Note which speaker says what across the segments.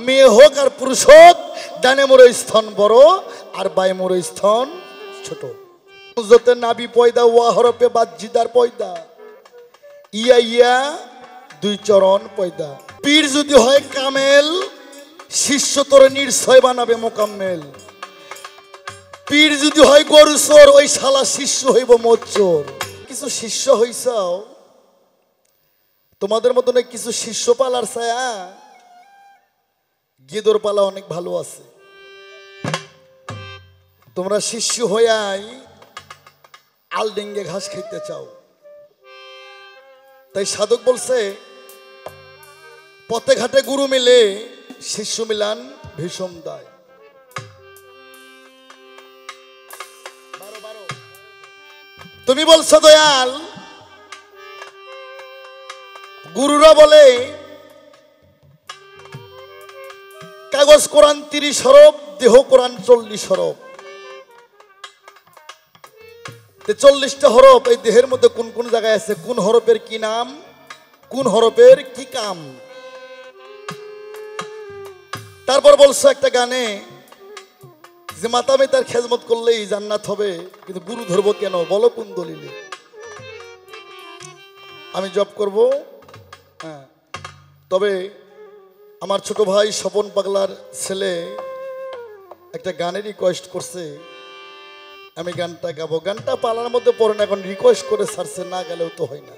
Speaker 1: মেয়ে হোক আর পুরুষ হোক, ডানে মোর স্তন বড় আর বাই মোর স্তন ছোট। যতে নাবি পয়দা ওয়া হরফে বাজ্জিদার পয়দা, ইয়া ইয়া দুই চরণ পয়দা। পীর যদি হয় কামেল, শিষ্য তোরে নির্ছয় বানাবে মোকাম্মেল। পীর যদি হয় গরু চোর, ওই শালা শিষ্য হইব মোচোর। কিছু শিষ্য হইছাও, তোমাদের মতন কিছু শিষ্য পালার ছায়া, গিদর পালা অনেক ভালো আছে। তোমরা শিষ্য হইয়াই আলডিঙ্গে ঘাস খেতে চাও। তাই সাধক বলছে, পথে ঘাটে গুরু মিলে শিষ্য মিলান ভীষণ দায়। তুমি বলছো দয়াল, গুরুরা বলে কাগজ কোরআন 30 হরফ, দেহ কোরআন 40 হরফ। 40টা হরফ এই দেহের মধ্যে কোন কোন জায়গায় আছে, কোন হরফের কি নাম, কোন হরফের কি কাম। তারপর বলছো একটা গানে যে মাতামে তার খেজমত করলেই জান্নাত হবে, কিন্তু গুরু ধরবো কেন, বলো কোন দলিলে। আমি জব করব, হ্যাঁ। তবে আমার ছোট ভাই স্বপন পাগলার ছেলে একটা গানের রিকোয়েস্ট করছে, আমি গানটা গাবো। গানটা পালার মধ্যে পড়ে না, এখন রিকোয়েস্ট করে ছাড়ছে, না গেলেও তো হয় না।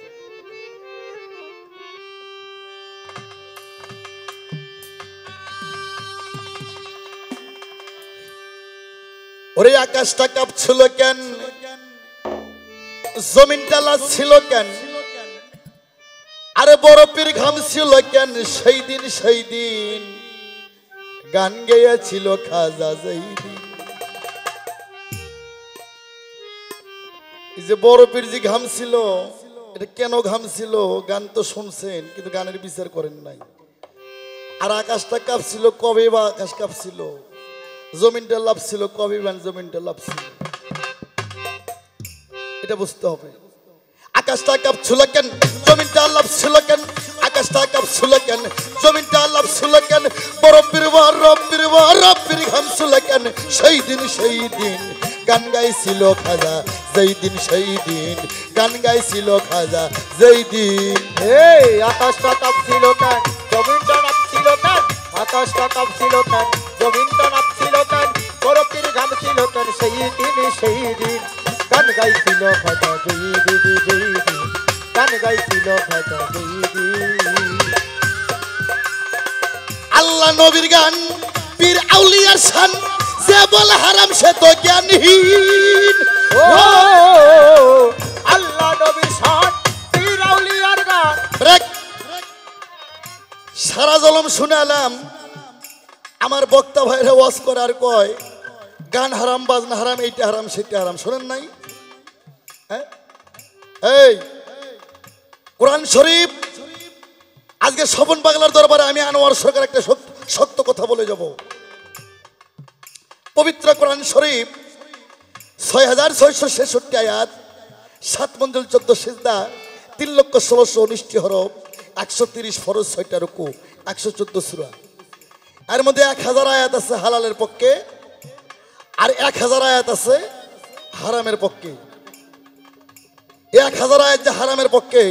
Speaker 1: ওরে আকাশটা কাঁপছিল কেন, জমিনটা লাজছিল কেন, আরে বরফের ঘাম ছিল কেন, সেই দিন গান গেয়েছিল খাজা যেই দিন। এই যে বরফের যে ঘাম ছিল, এটা কেন ঘাম ছিল, গান তো শুনছেন কিন্তু গানের বিচার করেন নাই। আর আকাশটা কাঁপছিল কবে বা আকাশ কাঁপছিল, জমিনটা লাফছিল কবে বা জমিনটা লাফছিল, এটা বুঝতে হবে। আকাশটা কাঁপছিল কেন, জমিনটা লাফছিল কেন, আকাশটা কাঁপছিল কেন, জমিনটা লাফছিল কেন, বরফের ঘাম ছিল কেন, সেই দিন গান গাইছিল খাজা যেই দিন, সেই দিন গান গাইছিল খাজা যেই দিন।
Speaker 2: এই আকাশটা কাঁপছিল কেন, জমিনটা নাচছিল কেন, আকাশটা কাঁপছিল কেন, জমিনটা নাচছিল কেন, বরফের ঘাম ছিল কেন, সেই দিন গান গাইছিল খাজা যেই দিন, গান গাইছিল খাজা যেই দিন।
Speaker 1: আল্লাহ নবীর গান, পীর আউলিয়ার শান, যে বলে হারাম সে তো জ্ঞানহীন।
Speaker 2: ও আল্লাহ নবীর শান, পীর আউলিয়ার গান।
Speaker 1: সারা জলম শুনালাম, আমার বক্তা ভাইরা ওয়াজ করে আর কয় গান হারাম, বাজনা হারাম, এইটা হারাম সেটা হারাম। শোনেন নাই? হ্যাঁ, এই কোরআন শরীফ, আজকে স্বপন পাগলার দরবারে আমি আনোয়ার সরকার একটা সত্য কথা বলে যাব। পবিত্র কোরআন শরীফ 6666 আয়াত, 7 মঞ্জিল 14 সিজদা, 3,16,19 হরফ, 130 ফরজ, 6টা রুকু, 114 সূরা। এর মধ্যে 1000 আয়াত আছে হালালের পক্ষে, আর 1000 আয়াত আছে হারামের পক্ষে। 1000 আয়াত যে হারামের পক্ষে,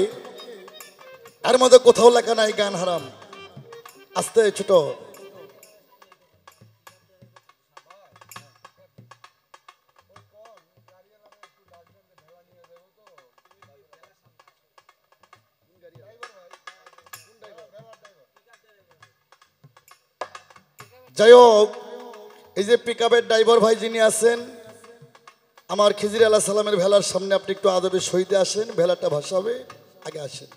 Speaker 1: এর মধ্যে কোথাও লেখা নাই গান হারাম। আস্তে ছোট, যাই হোক, এই যে পিকআপের ড্রাইভার ভাই যিনি আছেন, আমার খিজির আলাহ সালামের ভেলার সামনে আপনি একটু আদবে সহিতে আসেন, ভেলাটা ভাসাবে, আগে আসেন।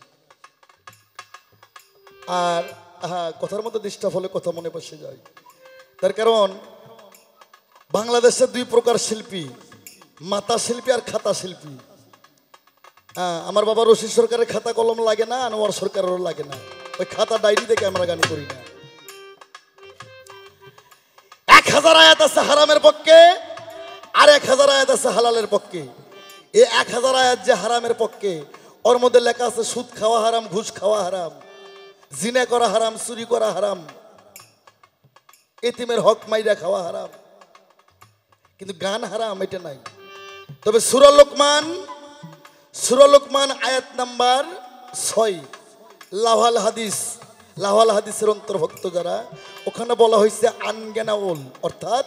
Speaker 1: আর হ্যাঁ, কথার মধ্যে ডিস্টার্ব হলে কথা মনে বসে যায়। তার কারণ বাংলাদেশে 2 প্রকার শিল্পী, মাতা শিল্পী আর খাতা শিল্পী। হ্যাঁ, আমার বাবা রশিদ সরকারের খাতা কলম লাগে না, আনোয়ার সরকারেরও লাগে না, ওই খাতা ডায়েরি দেখে আমরা গান করি না। 1000 আয়াত আছে হারামের পক্ষে, আর 1000 আয়াত আছে হালালের পক্ষে। এই 1000 আয়াত যে হারামের পক্ষে, ওর মধ্যে লেখা আছে সুদ খাওয়া হারাম, ঘুষ খাওয়া হারাম, জিনা করা হারাম, চুরি করা হারাম, এতিমের হক মাইরা খাওয়া হারাম, কিন্তু গান হারাম এটা নাই। তবে সূরা লোকমান আয়াত নাম্বার 6 লাওয়াল হাদিসের অন্তর্ভুক্ত যারা, ওখানে বলা হয়েছে আনজ্ঞানাউল, অর্থাৎ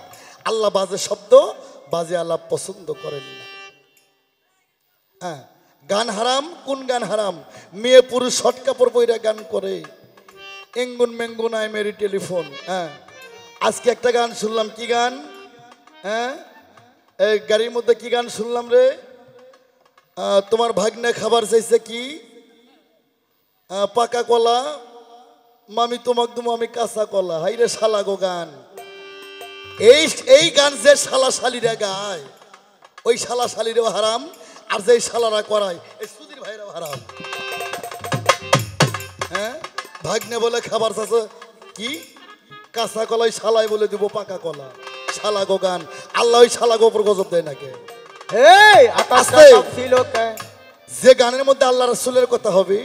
Speaker 1: আল্লাহ বাজে শব্দ বাজে আলাপ পছন্দ করেন না। হ্যাঁ, গান হারাম। কোন গান হারাম? মেয়ে পুরুষ শর্ট কাপড় পইরা গান করে, এঙ্গুন মেঙ্গুন আই মেরি টেলিফোন। হ্যাঁ, আজকে একটা গান শুনলাম, কি গান? হ্যাঁ, এই গাড়ির মধ্যে কি গান শুনলাম রে? তোমার ভাগ্নে খাবার চাইছে কি? পাকা কলা, মামি তোমাক দুমো আমি কাঁচা কলা। হাই রে শালা গো গান। এই গান যে শালা শালিরা গায়, ওই শালা শালিরাও হারাম, আর যে শালারা করায় এই সুধীর ভাইরাও হারাম। হ্যাঁ, ভাগ্নে বলে খাবার চাইছে কি? কাঁচা কলাই, শালাই বলে দিব পাকা কলা। শালা গো গান। আল্লাহ ওই শালা গো উপর গজব দেয় নাকি? যে গানের মধ্যে আল্লাহ রাসূলের কথা হবে,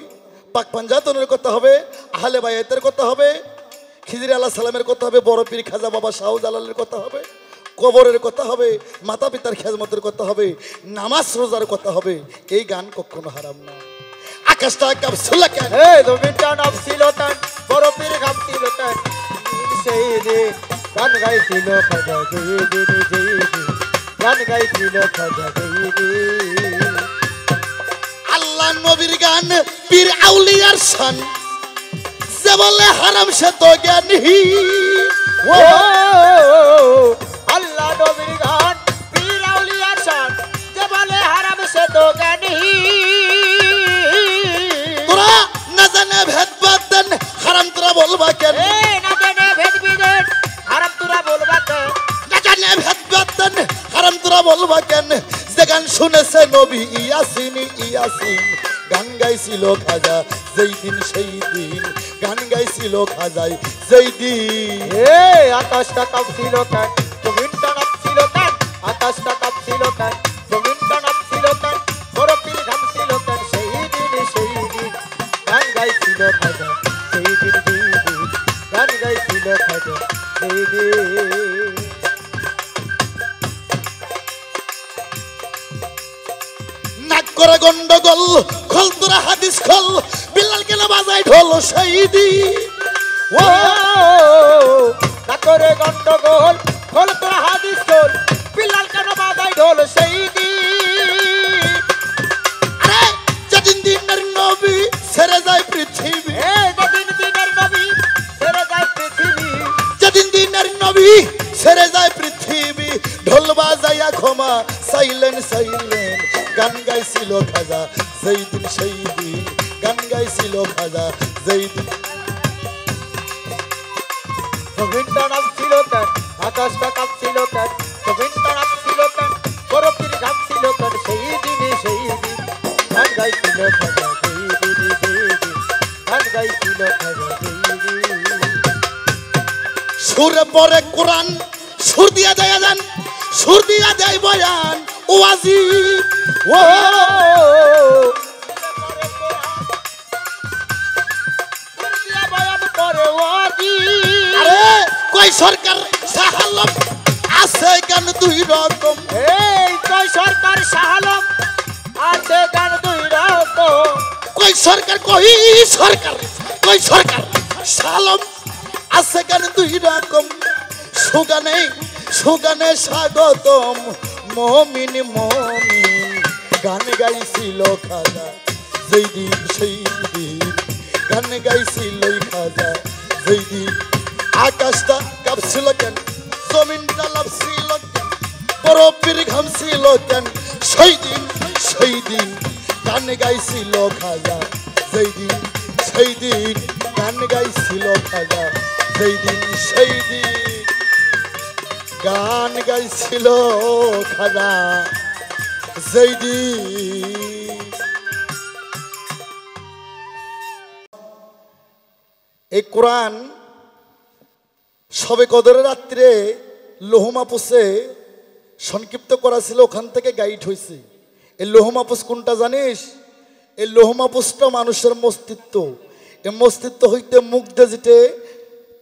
Speaker 1: পাক পাঞ্জাতনের কথা হবে, আহলে বায়াতের কথা হবে, খিজির আলাইহিস সালামের কথা হবে, বড় পীর খাজা বাবা শাহজালালের কথা হবে, কবরের কথা হবে, মাতা পিতার খেদমতের কথা হবে, নামাজ রোজার কথা হবে, এই গান কখনো হারাম না। আকাশটা কাঁপছিল কেন?
Speaker 2: জমিনটা নাপছিল কেন? বড় পীর ঘামছিল কেন? সেই দিন গান গাইছিল খাজা জয়দিন, গান গাইছিল খাজা জয়দিন।
Speaker 1: আল্লাহ নবীর গান পীর আউলিয়ার শান, যে বলে হারাম সে তো জ্ঞানহীন।
Speaker 2: আল্লাহ নবীর গান পীর আউলিয়ার শান, যে বলে হারাম সে তো জ্ঞানহীন।
Speaker 1: তোরা না জানে ভেদ বাদেন, হারাম তোরা বলবা কেন?
Speaker 2: না জানে ভেদ বিদেন, হারাম তোরা বলবা কেন?
Speaker 1: না জানে ভেদ বাদেন, হারাম তোরা বলবা কেন? যে গান শুনেছে নবী ইয়াসিন, গান গাইছিল খাজা যেই দিন সেই দিন, গান গাইছিল খাজাই যেই দিন।
Speaker 2: আকাশটা কাঁপছিল কেন? জমিনটা নাপছিল কেন? আকাশটা কাঁপছিল কেন? জমিনটা নাপছিল কেন? বড় পীর ঘামছিল কেন? সেই দিন গান গাইছিল খাজা সেই দিন, গান গাইছিল খাজা সেই দিন।
Speaker 1: নাক করে গন্ডগোল, খোল তোরা হাদিস খোল, বিল্লাল কেন বাজায় ঢোল সেই দিন।
Speaker 2: ও না করে গন্ডগোল, খোল তোরা হাদিস খোল, বিল্লাল কেন বাজায় ঢোল সেই দিন।
Speaker 1: আরে যেদিন দিনের নবী ছেড়ে যায় পৃথিবী,
Speaker 2: যেদিন দিনের নবী ছেড়ে যায় পৃথিবী,
Speaker 1: যেদিন দিনের নবী ছেড়ে যায় পৃথিবী, ঢোল বাজাইয়া ক্ষমা সাইলেন, গান গাইছিল খাজা যেই দিন সেই দিন, গান গাইছিল খাজা যেই দিন।
Speaker 2: জমিনটা নাপছিল কেন? আকাশটা কাঁপছিল কেন? জমিনটা নাপছিল কেন? বড় পীর ঘামছিল কেন? সেই দিন গান গাইছিল খাজা সেই দিন, গান গাইছিল খাজা সেই দিন।
Speaker 1: সুরে পরে কোরআন, সুর দিয়া দেয় আজান, সুর দিয়া দেয় বয়ান ওয়াজি। ও আরে কই সরকার শাহালম আছে গান দুই রকম,
Speaker 2: কই সরকার শাহালম আছে গান দুই রকম।
Speaker 1: কই সরকার শাহালম আছে গান দুই রকম। সুগানে স্বাগতম মমিন, গান গাইছিল খাজা যেই দিন সেই দিন, গান গাইছিল খাজা যেই দিন। আকাশটা কাঁপছিল কেন? জমিনটা লাফছিল কেন? বড় পীর ঘামছিল কেন? সেই দিন গান গাইছিল খাজা যেই দিন সেই দিন, গান গাইছিল খাজা যেই দিন সেই দিন, গান গাইছিল খাজা যেই দিন। এই কোরআন সবে কদরের রাত্রে লৌহ মাহফুজে সংক্ষিপ্ত করা ছিল, ওখান থেকে গাইড হয়েছে। এই লৌহ মাহফুজ কোনটা জানিস? এই লৌহ মাহফুজটা মানুষের মস্তিত্ব। এই মস্তিত্ব হইতে মুখ দিয়ে যেতে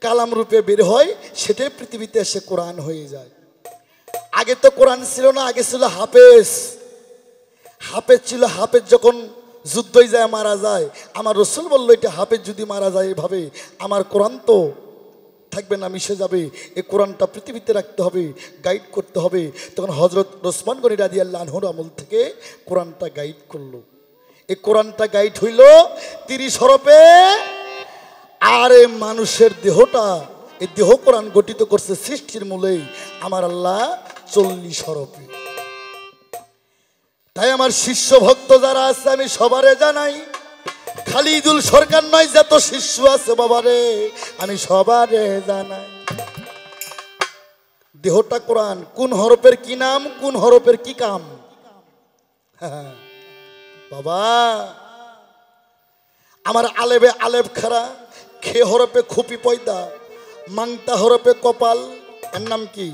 Speaker 1: কালাম রূপে বের হয়, সেটাই পৃথিবীতে এসে কোরআন হয়ে যায়। আগে তো কোরআন ছিল না, আগে ছিল হাফেজ। হাফেজ ছিল, হাফেজ যখন যুদ্ধই যায় মারা যায়, আমার রসুল বললো এটা হাফেজ যদি মারা যায় এভাবে আমার কোরআন তো থাকবে না, মিশে যাবে। এই কোরআনটা পৃথিবীতে রাখতে হবে, গাইড করতে হবে। তখন হজরত ওসমান গনি রাদিয়াল্লাহু আনহুর আমল থেকে কোরআনটা গাইড করলো। এই কোরআনটা গাইড হইল 30 হরফে। আর এই মানুষের দেহটা, এই দেহ কোরআন গঠিত করছে সৃষ্টির মূলেই আমার আল্লাহ 40 হরফে। তাই আমার শিষ্য ভক্ত যারা আছে আমি সবারে জানাই, খালিদুল সরকার নয়, যত শিষ্য আছে বাবারে আমি সবারে জানাই, দেহটা কোরআন। কোন হরফের কি নাম, কোন হরফের কি কাম? বাবা আমার আলেবে আলেব খারা, খে হরফে খুপি পয়দা, মাংতা হরফে কপাল। এর নাম কি?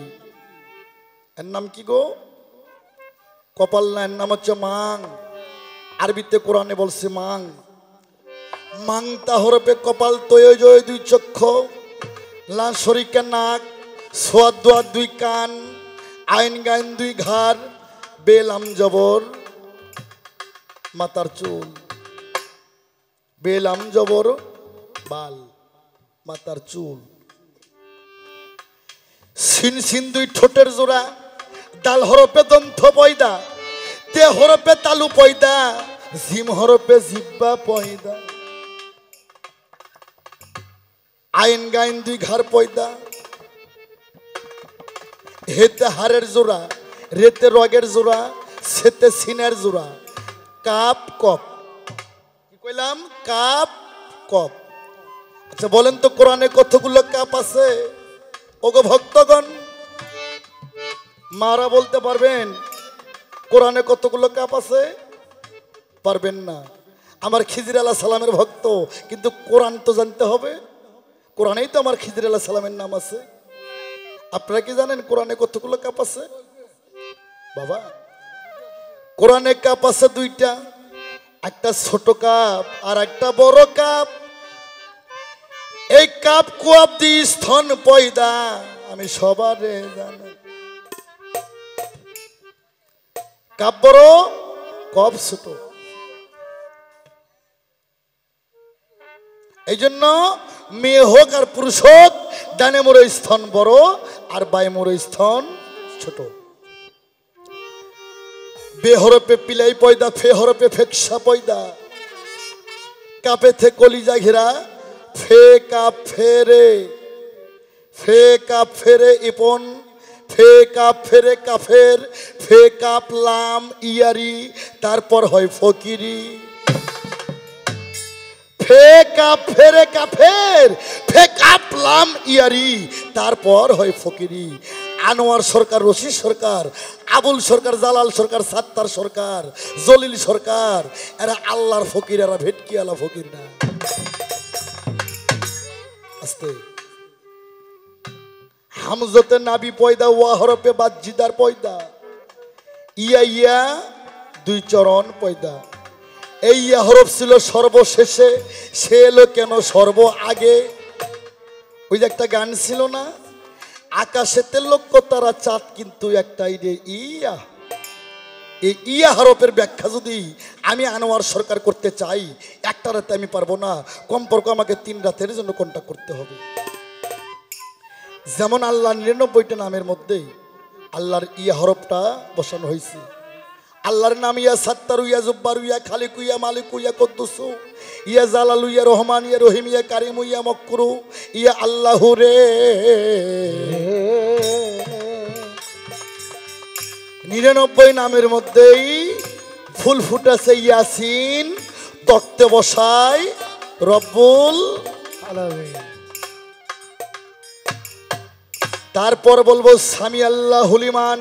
Speaker 1: এর নাম কি গো? কপাল না, এর নাম হচ্ছে মাং। আরবিতে কোরআনে বলছে মাং। মাংতা হরফে কপাল, তয় জয় 2 চক্ষু, লা শরিকা নাক, সোয়াদ দোয়া 2 কান, আইন গাইন 2 ঘাড়, বেলাম জবর মাতার চুল, বেলাম জবর বাল মাতার চুল, সিন সিন 2 ঠোঁটের জোড়া, দাল হরফে দন্ত পয়দা, তে হরফে তালু পয়দা, জিম হরফে জিব্বা পয়দা, আইন গাইন 2 ঘাড় পয়দা, হেতে হাড়ের জোড়া, রেতে রগের জোড়া, সেতে সিনের জোড়া, কাপ কপ। কি কইলাম? কাপ কপ। আচ্ছা বলেন তো কোরআনে কতগুলো কাপ আছে? ওগো ভক্তগণ, মারা বলতে পারবেন কোরআনে কতগুলো কাপ আছে? পারবেন না। আমার খিজির আলাইহিস সালামের ভক্ত, কিন্তু কোরআন তো জানতে হবে। কোরআনেই তো আমার খিজির আলাইহিস সালামের নাম আছে। আপনারা কি জানেন কোরআনে কতগুলো কাপ আছে? বাবা কোরআনে কাপ আছে 2টা, একটা ছোট কাপ আর একটা বড় কাপ। এই কাপ কুয়াব দি স্তন পয়দা আমি সবারে জানি। কাপ বড়, কপ ছোট। এই জন্য মেয়ে হোক আর পুরুষ হোক, ডানে মোড়ে স্তন বড় আর বাই মোড়ে স্তন ছোট। বে হরফে পিলাই পয়দা, ফে হরফে ফেকসা পয়দা, কাপে থে কলিজা ঘেরা, ফে কাপ ফেরে, ফে কাপ ফেরে ইপন, ফে কাপ ফেরে কাফের, ফে কাপ লাম ইয়ারি, তারপর হয় ফকিরি। ফে কাপ ফেরে কাফের, ফে কাপ লাম ইয়ারি, তারপর হয় ফকিরি। আনোয়ার সরকার, রশিদ সরকার, আবুল সরকার, জালাল সরকার, সাত্তার সরকার, জলিল সরকার, এরা আল্লাহর ফকির, এরা ভেটকি আলা ফকির না। আস্তে হামজতে নাবি পয়দা, ওয়া হরফে বাজ্জিদার পয়দা, ইয়া ইয়া 2 চরণ পয়দা। এই ইয়া হরফ ছিল সর্বশেষে, সে এলো কেন সর্ব আগে? ওই যে একটা গান ছিল না, আকাশেতে লক্ষ্য তারা চাঁদ কিন্তু একটাই রে ইয়া। এই ইয়া হরফের ব্যাখ্যা যদি আমি আনোয়ার সরকার করতে চাই, একটা রাতে আমি পারবো না, কমপক্ষে আমাকে 3 রাতের জন্য কন্টাক্ট করতে হবে। যেমন আল্লাহ 99টা নামের মধ্যে আল্লাহর ইয়া হরফটা বসানো হয়েছে। আল্লাহর নাম ইয়া সাত্তারু, ইয়া জুব্বারু, ইয়া খালিকু, ইয়া মালিকু, ইয়া কুদ্দুসু, ইয়া জালালু, ইয়া রহমান, ইয়া রহিম, ইয়া কারিমু, ইয়া মক্রু, ইয়া আল্লাহু রে। 99 নামের মধ্যেই ফুল ফুটাছে ইয়াসিন, তক্তে বসায় রব্বুল আলামিন। তারপর বলবো সামি আল্লাহ হুলিমান।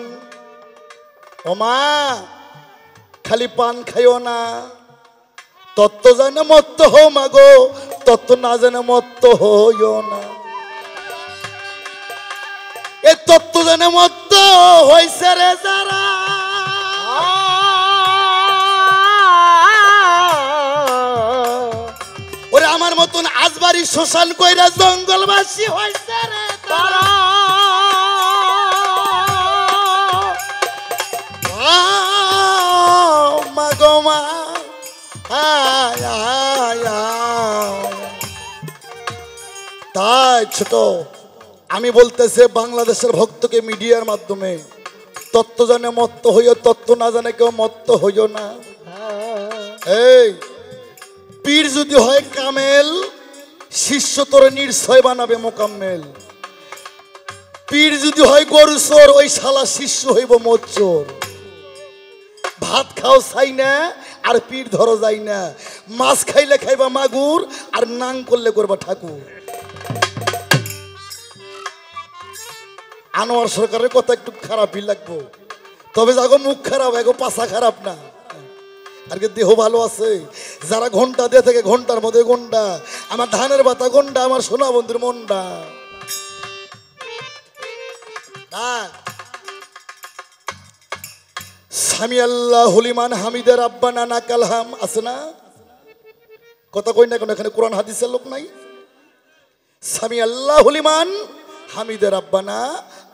Speaker 1: ওমা খালি পান খাইও না, তত্ত্ব জানে মত্ত হো মাগো, তত্ত্ব না জানে মত্ত হইও না। এ তত্ত্ব জানে মত্ত হইছে রে যারা, ওরে আমার মতন রাজবাড়ি শ্মশান কইরা জঙ্গলবাসী হইছে রে তারা। মা গো মা, তাই ছোট আমি বলতেছে বাংলাদেশের ভক্তকে মিডিয়ার মাধ্যমে তত্ত্ব জানে মত্ত হইও, তত্ত্ব না জানে কেউ মত্ত হইও না। এই পীর যদি হয় কামেল, শিষ্য তোর নির্ছয় বানাবে মোকাম্মেল। পীর যদি হয় গরু চোর, ওই শালা শিষ্য হইব মোচোর। ভাত খাও চাই না আর পীর ধরো যাই না, মাছ খাইলে খাইবা মাগুর আর নাং করলে করবা ঠাকুর। আনোয়ার সরকারের কথা একটু খারাপই লাগবো, তবে যাগো মুখ খারাপ, এগো পাশা খারাপ না, আর কি দেহ ভালো আছে। যারা ঘন্টা দিয়ে থাকে ঘন্টার মধ্যে গন্ডা, আমার ধানের বাতা গন্ডা, আমার সোনা বন্ধুর মন্ডা। সামি আল্লাহ হলিমান হামিদের আব্বানা না কালহাম আছে না, কথা কই না কেন, এখানে কোরআন হাদিসের লোক নাই। সামি আল্লাহ হলিমান হামিদের আব্বানা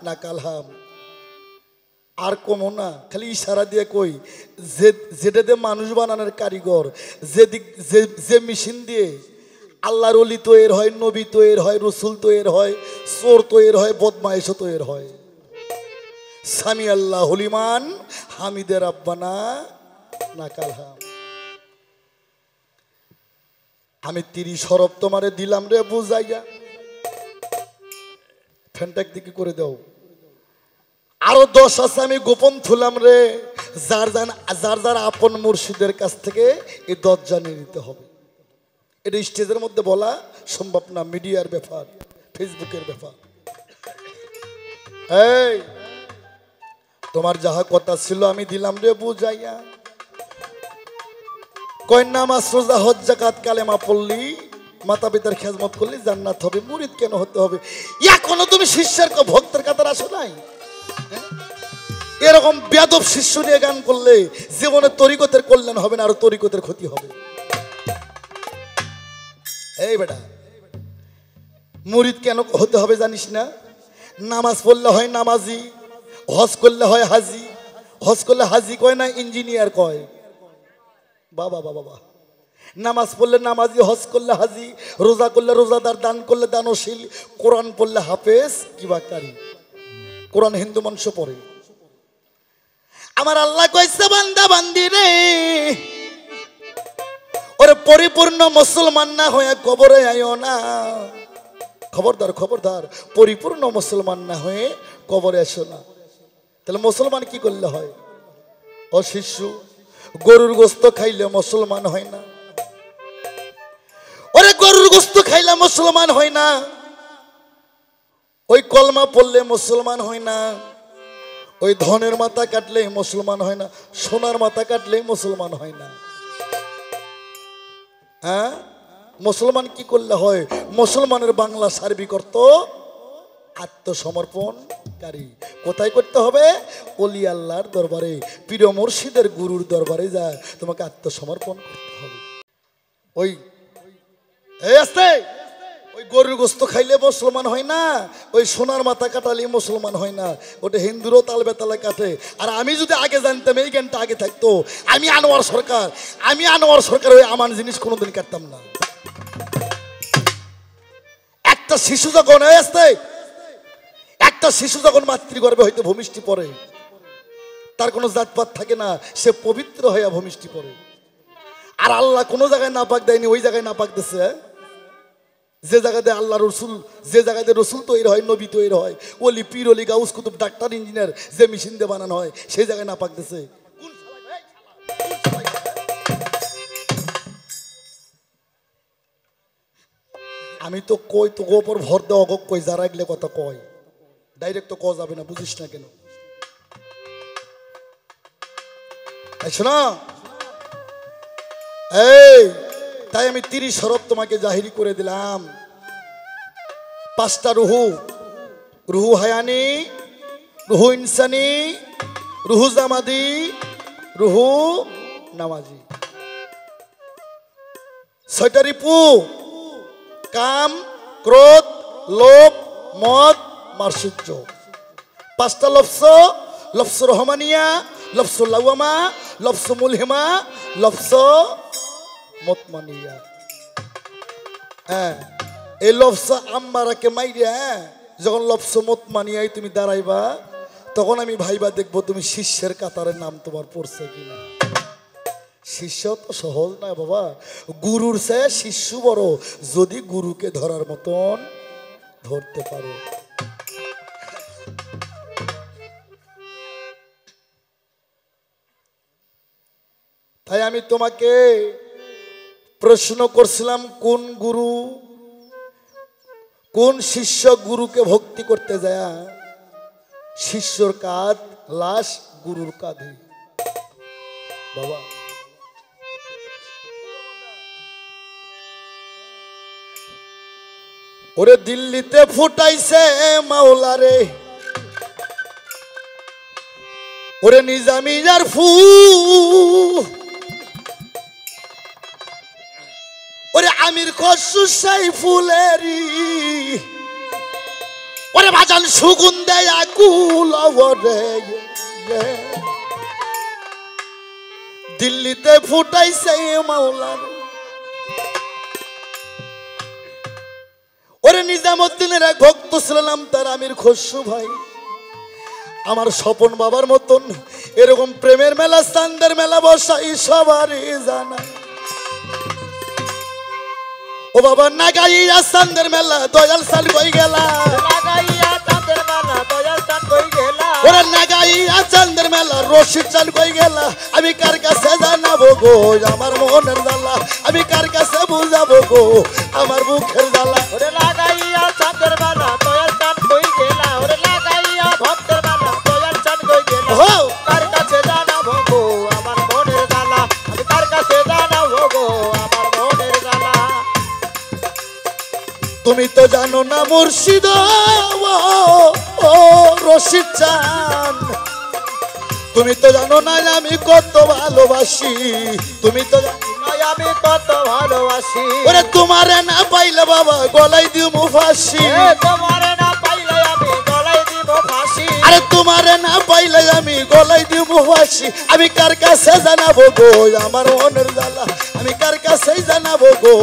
Speaker 1: না কালহাম। আর কমো না, খালি ইশারা দিয়ে কই, যেটা দিয়ে মানুষ বানানোর কারিগর, যে মেশিন দিয়ে আল্লাহর ওলি তৈরি হয়, নবী তৈরি হয়, রসুল তৈরি হয়, চোর তৈরি হয়, বদমাইশও তৈরি হয়। সামি আল্লাহ হলিমান হামিদের আব্বানা না কালহাম। আমি 30 হরফ তোমারে দিলাম রে বুঝাইয়া, ফ্যানটা একদিকে করে দাও। আরো 10 আছে আমি গোপন থুলাম রে, যার যার আপন মুর্শিদের কাছ থেকে এই 10 জানিয়ে নিতে হবে। এটা স্টেজের মধ্যে বলা সম্ভব না, মিডিয়ার ব্যাপার, ফেসবুকের ব্যাপার। এই তোমার যাহা কথা ছিল আমি দিলাম রে বুঝাইয়া। কয় নামাজ রোজা হজ যাকাত কালেমা পড়লি, মাতা পিতার খেজমত করলি জান্নাত হবে। মুরিদ কেন হতে হবে? এখনো তুমি শিষ্যের ভক্তের কাতার আসো নাই? এরকম বেয়াদব শিষ্য নিয়ে গান করলে জীবনে তরিকতের কল্যাণ হবে না, আরো তরিকতের ক্ষতি হবে। এই বেটা, মুরিদ কেন হতে হবে জানিস না? নামাজ পড়লে হয় নামাজি, হজ করলে হয় হাজি। হজ করলে হাজি কয় না, ইঞ্জিনিয়ার কয়। বাবা বাবা বাবা, নামাজ পড়লে নামাজি, হজ করলে হাজি, রোজা করলে রোজাদার, দান করলে দানশীল, কোরআন পড়লে হাফেজ কিবা কারি। কোরআন হিন্দু মানুষ পড়ে। আমার আল্লাহ কইছে বান্দা বান্দি রে, ওরে পরিপূর্ণ মুসলমান না হয়ে কবরে আইও না। খবরদার খবরদার, পরিপূর্ণ মুসলমান না হয়ে কবরে আসো না। তাহলে মুসলমান কি করলে হয়? ও শিশু, গরুর গোস্ত খাইলে মুসলমান হয় না। ওরে গরুর গোস্ত খাইলে মুসলমান হয় না, ওই কলমা পড়লে মুসলমান হয় না, ওই ধনের মাথা কাটলে মুসলমান হয় না, সোনার মাথা কাটলে মুসলমান হয় না। হ্যাঁ, মুসলমান কি করলে হয়? মুসলমানের বাংলা সার্বিক অর্থ আত্মসমর্পণকারী। কোথায় করতে হবে? ওলি আল্লাহর দরবারে, পীর মুর্শিদের গুরুর দরবারে যা তোমাকে আত্মসমর্পণ করতে হবে। ওই আস্তে, ওই গরুর গোস্ত খাইলে মুসলমান হয় না, ওই সোনার মাথা কাটালে মুসলমান হয় না। ওটা হিন্দুরও তাল বেতালে কাটে। আর আমি যদি আগে জানতাম, এই জ্ঞানটা আগে থাকতো, আমি আনোয়ার সরকার ওই আমান জিনিস কোনোদিন কাটতাম না। একটা শিশু যখন মাতৃগর্ভে হইতে ভূমিষ্ঠি পড়ে, তার কোনো জাতপাত থাকে না, সে পবিত্র হইয়া ভূমিষ্ঠি পড়ে। আর আল্লাহ কোনো জায়গায় নাপাক দেয়নি, ওই জায়গায় নাপাক দিছে। যে জায়গাতে আল্লাহ রসুল, যে জায়গাতে রসুল তৈরি হয়, নবী তৈরি হয়, ওলি পীর ওলি গাউস কুতুব ডাক্তার ইঞ্জিনিয়ার যে মেশিন দিয়ে বানানো হয়, সেই জায়গায় নাপাক দিছে। আমি তো কই, তো গোপর ভর দেওয়া কই, যারা এগুলো কথা কয় ডাইরেক্ট তো কওয়া যাবে না, বুঝিস না কেন? শোনা, এই তাই আমি 30 হরফ তোমাকে জাহিরি করে দিলাম। 5টা রুহু, রুহু হায়ানি, রুহু ইনসানি, রুহু জামাদি, রুহু নামাজি। 6টা রিপু, কাম, ক্রোধ, লোভ, মদ, মাৎসর্য। পাঁচটা লফস, লফস রহমানিয়া, লফস লাওয়ামা, লফস মুলহিমা, লফস মতমানিয়া। হ্যাঁ, এই লফস আম্মারাকে মাইরা যখন লফস মতমানিয়ায় তুমি দাঁড়াইবা, তখন আমি ভাইবা দেখবো তুমি শিষ্যের কাতারের নাম তোমার পড়ছে কিনা। শিষ্য তো সহজ না বাবা, গুরুর চেয়ে শিষ্য বড়, যদি গুরুকে ধরার মতন ধরতে পারো। তাই আমি তোমাকে প্রশ্ন করছিলাম, কোন গুরু, কোন শিষ্য গুরুকে ভক্তি করতে যায় শিষ্যর কাঁধ লাশ গুরুর কাঁধে। বাবা ওরে দিল্লিতে ফুটাইছে মাওলারে, ওরে নিজামিয়ার ফু, ওরে আমির খসরু সাইফুলেরি, ওরে বাজান সুগন্ধে আকুল, ওরে দিল্লিতে ফুটাইছে মাওলার। ওরে নিজামুদ্দিনের এক ভক্ত ছিলাম তার আমির খসরু ভাই। আমার স্বপন বাবার মতন এরকম প্রেমের মেলা, চান্দের মেলা বসাই সবারই জানা। ও বাবা নাগাইয়া চান্দের মেলা দয়াল সাল কই গেলা,
Speaker 2: লাগাইয়া চাঁদের মেলা দয়াল চাঁদ কই গেলা,
Speaker 1: ওরে নাগাইয়া চান্দের মেলা রশিদ চাল কই গেলা। আমি কার কাছে জানাবো গো আমার মনের জ্বালা, আমি কার কাছে বুঝাবো গো আমার বুকের জ্বালা।
Speaker 2: ওরে লাগাইয়া চাঁদের মেলা দয়াল চাঁদ কই গেলা, ওরে লাগাইয়া ভক্তের মেলা দয়াল চাঁদ কই গেলা।
Speaker 1: হো
Speaker 2: কার কাছে জানাবো গো আমার মনের জ্বালা, আমি কার কাছে জানাবো গো আমার মনের জ্বালা।
Speaker 1: তুমি তো জানো না মুর্শিদ ও রশিদ চান, তুমি তো জানো না আমি কত ভালোবাসি, তুমি তো জানো না
Speaker 2: আমি কত ভালোবাসি।
Speaker 1: ওরে তোমারে না পাইলে বাবা গলায় দিমু ফাঁসি,
Speaker 2: তোমারে না পাইলে আমি গলায় দিব ফাঁসি।
Speaker 1: আরে তোমারে না পাইলে আমি গলায় দিমু ফাঁসি। আমি কার কাছে জানাবো গো আমার মনের জ্বালা, আমি কার কাছে জানাবো গো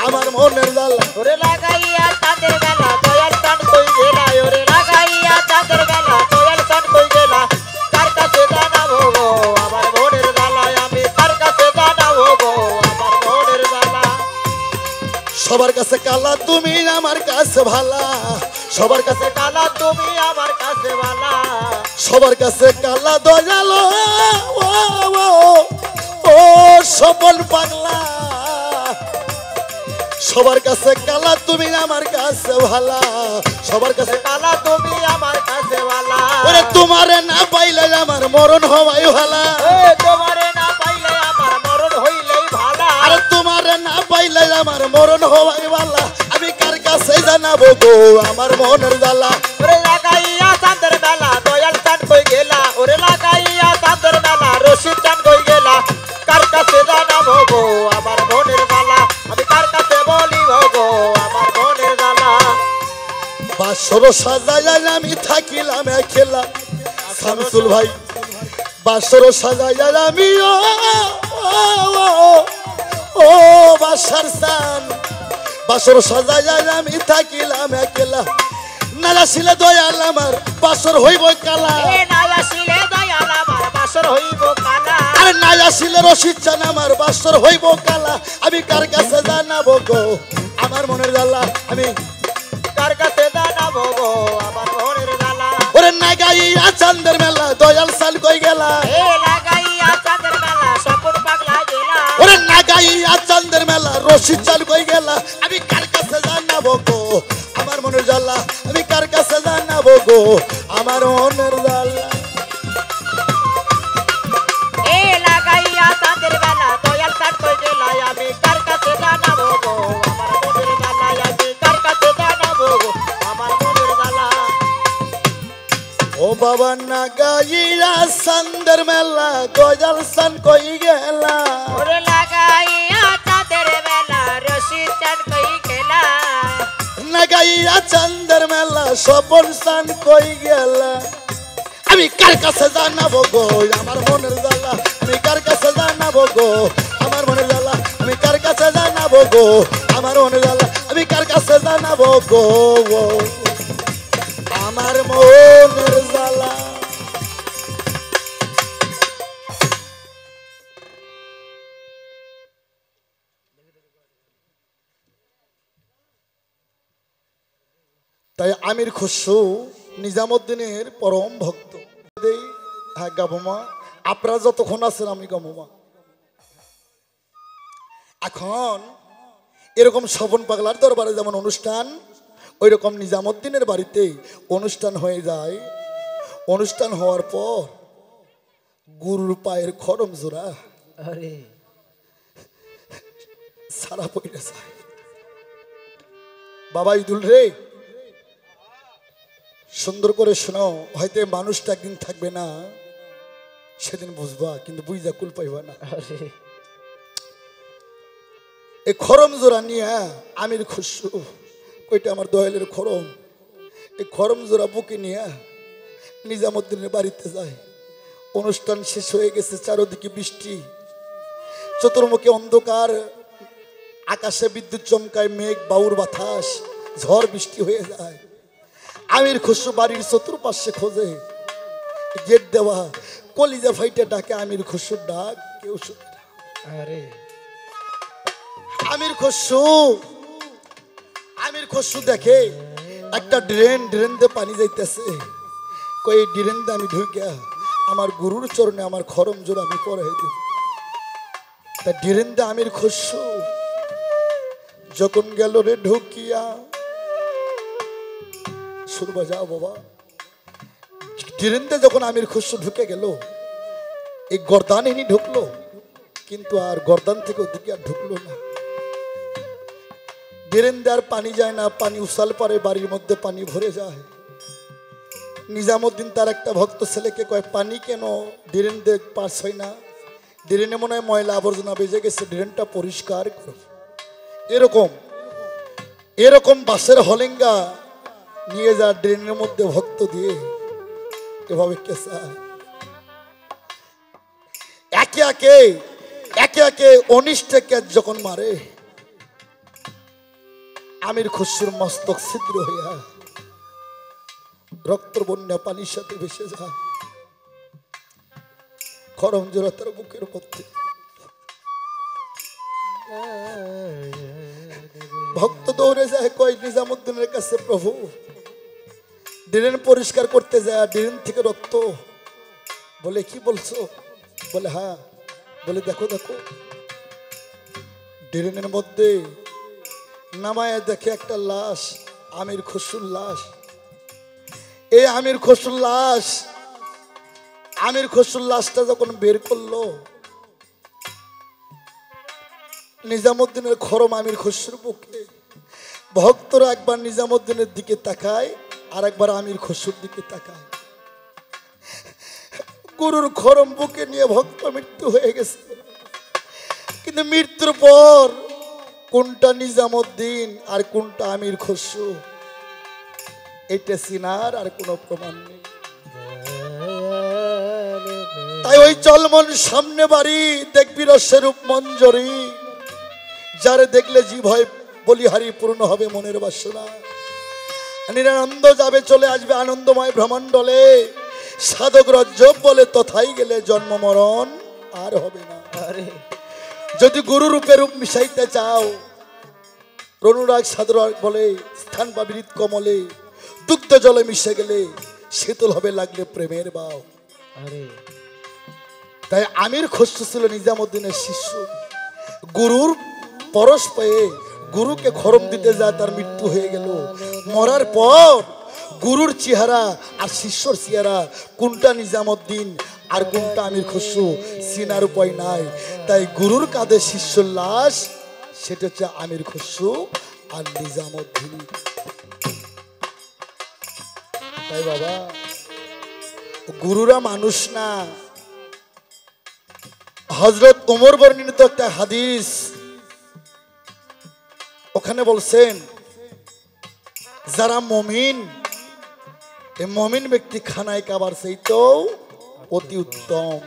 Speaker 1: আমার মনের জ্বালা।
Speaker 2: ওরে লাগাইয়া চাঁদের বেলা দয়াল চাঁদ কই গেলা, ওরে লাগাইয়া চাঁদের বেলা দয়াল চাঁদ কই গেলা। কার কাছে জানাবো গো আমার মনের জ্বালা, আমি কার কাছে জানাবো গো আমার মনের জ্বালা।
Speaker 1: সবার কাছে কালা তুমি আমার কাছে ভালা, সবার কাছে
Speaker 2: কালা তুমি আমার কাছে বালা,
Speaker 1: সবার কাছে কালা দয়ালো ও সপন পাগলা। সবার কাছে কালা তুমি আমার কাছে ভালা, সবার কাছে
Speaker 2: কালা তুমি আমার কাছে বালা।
Speaker 1: ওরে তোমারে না পাইলে আমার মরণ হওয়াই ভালা,
Speaker 2: তোমারে না পাইলে আমার মরণ হইলেই ভালা।
Speaker 1: আরে তোমারে না পাইলে আমার মরণ হওয়াই ভালা। আমি কার কাছে জানাবো গো আমার মনের জ্বালা।
Speaker 2: ওরে লাগাইয়া চাঁদের বেলা দয়াল চাঁদ কই গেলা, ওরে লাগাইয়া চাঁদের বেলা রশিদ চাঁদ কই গেলা। কার কাছে জানাবো গো আমার মনের জ্বালা, আমি কার কাছে বলিব গো আমার মনের জ্বালা।
Speaker 1: বাসর সাজায় আমি থাকিলাম খেলা, শামসুল ভাই বাসর সাজায় আমি ও বাসার সান, বাসর সাজায় আমি থাকিলাম একলা। নালা ছিলে দয়াল আমার বাসর হইব কালা,
Speaker 2: এ না আসিলে দয়াল আমার বাসর হইব কালা।
Speaker 1: আরে নাই আসিলে রশিদ চান আমার বাসর হইব কালা। আমি কার কাছে জানাবো গো আমার মনের জ্বালা, আমি
Speaker 2: কার কাছে জানাবো গো আমার মনের জ্বালা।
Speaker 1: ওরে নাগাইয়া চান্দের মেলা দয়াল সাল কই গেলা,
Speaker 2: এ লাগাইয়া চাঁদের বেলা স্বপন পাগলা গেলা,
Speaker 1: ওরে নাগাইয়া চান্দের মেলা রশিদ চাল কই গেলা। আমি কার কাছে জানাবো গো আমার মনের জ্বালা, আমি কার কাছে জানাবো গো আমার মনের জ্বালা।
Speaker 2: এ লাগাইয়া চাঁদের বেলা দয়াল চাঁদ কই গেলা, আমি কার কাছে জানাবো গো আমার মনের জ্বালা, আমি কার কাছে জানাবো গো আমার মনের জ্বালা।
Speaker 1: ও বাবা নাগাইয়া চান্দের মেলা দয়াল সান কই গেলা,
Speaker 2: ওরে লাগাইয়া চাঁদের বেলা রশিদ চাঁদ কই গেলা,
Speaker 1: যাইয়া চান্দের মেলা স্বপন স্থান কই গেলা আমি কার কাছে জানাবো গো আমার মনের জ্বালা আমি কার কাছে জানাবো গো আমার মনের জ্বালা আমি কার কাছে জানাবো গো আমার মনের জ্বালা আমি কার কাছে জানাবো গো আমার মনের জ্বালা তাই আমির খুসরু নিজামুদ্দিনের পরম ভক্ত। হ্যাঁ গাবুমা আপনারা যতক্ষণ আছেন আমি গাবুমা এখন এরকম স্বপন পাগলার দরবারে যেমন অনুষ্ঠান ওই রকম নিজামুদ্দিনের বাড়িতে অনুষ্ঠান হয়ে যায়। অনুষ্ঠান হওয়ার পর গুরুর পায়ের খরম জোড়া সারা পড়ে যায়। বাবা ইদুল রে সুন্দর করে শোনাও, হয়তো মানুষটা একদিন থাকবে না সেদিন বুঝবা, কিন্তু বুঝা কুল পাইবা না। এই খরম জোড়া নিয়ে আমির খুসরু ওইটা আমার দয়ালের খরম, এই খরম জোড়া বুকে নিয়ে নিজামুদ্দিনের বাড়িতে যায়। অনুষ্ঠান শেষ হয়ে গেছে, চারদিকে বৃষ্টি, চতুর্মুখে অন্ধকার, আকাশে বিদ্যুৎ চমকায়, মেঘ বাউর বাতাস, ঝড় বৃষ্টি হয়ে যায়। আমির খুসরু বাড়ির চতুর্পাশে খোঁজে, গেট দেওয়া, কলিজা ফাইটে ডাকে আমির খুসরুর ডাক, কেউ শুনে না। আমির খুসরু দেখে একটা ড্রেন দিয়ে পানি যাইতেছে, কই ড্রেন দিয়ে আমি ঢুকিয়া আমার গুরুর চরণে আমার খরম জোর আমি পড়াই দেব। তা ড্রেন দিয়ে আমির খুসরু যখন গেল রে ঢুকিয়া, শুরু যাও বাবা, ড্রেনতে যখন আমির খুসরু ঢুকে গেল, এই গর্দান এনে ঢুকলো, কিন্তু আর গর্দান থেকে ওদিকে আর ঢুকলো না। ড্রেন আর পানি যায় না, পানি উসাল পারে, বাড়ির মধ্যে পানি ভরে যায়। নিজামুদ্দিন তার একটা ভক্ত ছেলেকে কয়, পানি কেন ড্রেন দিয়ে পাস হয় না? ড্রেনে মনে হয় ময়লা আবর্জনা বেজে গেছে, ড্রেনটা পরিষ্কার করো। এরকম বাসের হলেঙ্গা নিয়ে যা ড্রেনের মধ্যে ভক্ত দিয়ে এভাবে কেসা একে একে অনিষ্টকে যখন মারে, আমির খুসরুর মস্তক ছিদ্র হইয়া রক্ত বন্যা পানির সাথে ভেসে যায়। খরম জোড়া তার বুকের মধ্যে। ভক্ত দৌড়ে যায়, কয় নিজামুদ্দিনের কাছে, প্রভু ড্রেন পরিষ্কার করতে যায়, ড্রেন থেকে রক্ত। বলে কি বলছো? বলে হ্যাঁ। বলে দেখো ড্রেনের মধ্যে নামায় দেখে একটা লাশ, আমির খুসরুর লাশ। এই আমির খুসরুর লাশটা যখন বের করলো, নিজামুদ্দিনের খরম আমির খুসরুর বুকে। ভক্তরা একবার নিজামুদ্দিনের দিকে তাকায়, আর একবার আমির খুসরুর দিকে তাকায়। গুরুর খরম বুকে নিয়ে ভক্ত মৃত্যু হয়ে গেছে, কিন্তু মৃত্যুর পর কোনটা নিজামুদ্দিন আর কোনটা আমির খুসরু এটা চিনার আর কোনো প্রমাণ নেই। তাই ওই চলমন সামনে বাড়ি দেখবি রসেরূপ মঞ্জরি, যারে দেখলে জীব হয় বলিহারি, পূর্ণ হবে মনের বাসনা। নিরানন্দ যাবে চলে আসবে আনন্দময় ভ্রমণ্ডলে, সাধক রজ্জব বলে তথাই গেলে জন্ম মরণ আর হবে না। যদি গুরু রূপে রূপ মিশাইতে চাও, অনুরাগ সাধুরাগ বলে স্থান পাবি হৃদ কমলে, দুগ্ধ জলে মিশে গেলে শীতল হবে লাগলে প্রেমের বাও। তাই আমির খুসরু ছিল নিজামুদ্দিনের শিষ্য। গুরুর পরশ পেয়ে গুরুকে খরম দিতে যায়, তার মৃত্যু হয়ে গেল। মরার পর গুরুর চেহারা আর শিষ্যর চেহারা, কোনটা নিজামুদ্দিন আর কোনটা আমির খুসরু চিনার উপায় নাই। তাই গুরুর কাঁধে শিষ্যর লাশ, সেটা হচ্ছে আমির খুসরু আর নিজামুদ্দিন। তাই বাবা, গুরুরা মানুষ না। হযরত ওমর বর্ণিত একটা হাদিস, ওখানে বলছেন যারা মমিন, এই মমিন ব্যক্তি খানায় কাবার চাইতো অতি উত্তম।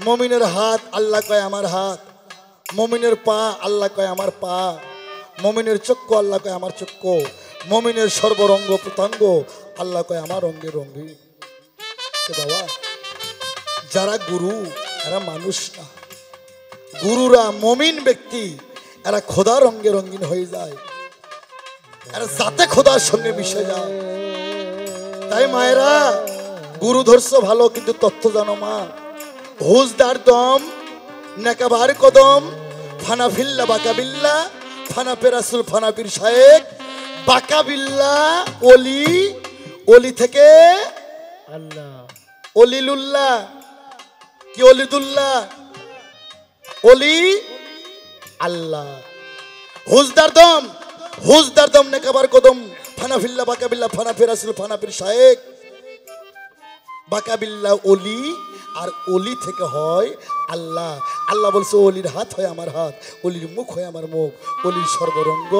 Speaker 1: মমিনের হাত আল্লাহ কয় আমার হাত, মমিনের পা আল্লাহ কয় আমার পা, মমিনের চক্ষু আল্লাহ কয় আমার চক্ষু, মমিনের সর্বরঙ্গ প্রত্যঙ্গ আল্লাহ কয় আমার রঙ্গে রঙ্গি। বাবা, যারা গুরু এরা মানুষ না, গুরুরা মমিন ব্যক্তি, এরা খোদা রঙ্গে রঙ্গিন হয়ে যায়, এরা যাতে খোদার সঙ্গে মিশে যায়। তাই মায়েরা, গুরু ধরছো ভালো, কিন্তু তথ্য জানো মা। হুজদার দম নেকাবার কদম, ফানা ফিল্লা বাকা বিল্লা, ফানা পেরাসুল ফানা পীর শায়েক, বাকা বিল্লা অলি, অলি থেকে
Speaker 2: আল্লাহ,
Speaker 1: অলিলুল্লাহ কি অলিদুল্লাহ, অলি আল্লাহ। হুজদার দম, হুজদার দম নেকাবার কদম, ফানা ফিল্লা বাকা বিল্লা, ফানা পেরাসুল ফানা পীর শায়েক, বাকা বিল্লা অলি, আর অলি থেকে হয় আল্লাহ। আল্লাহ বলছে অলির হাত হয় আমার হাত, অলির মুখ হয় আমার মুখ, অলির সর্বরঙ্গ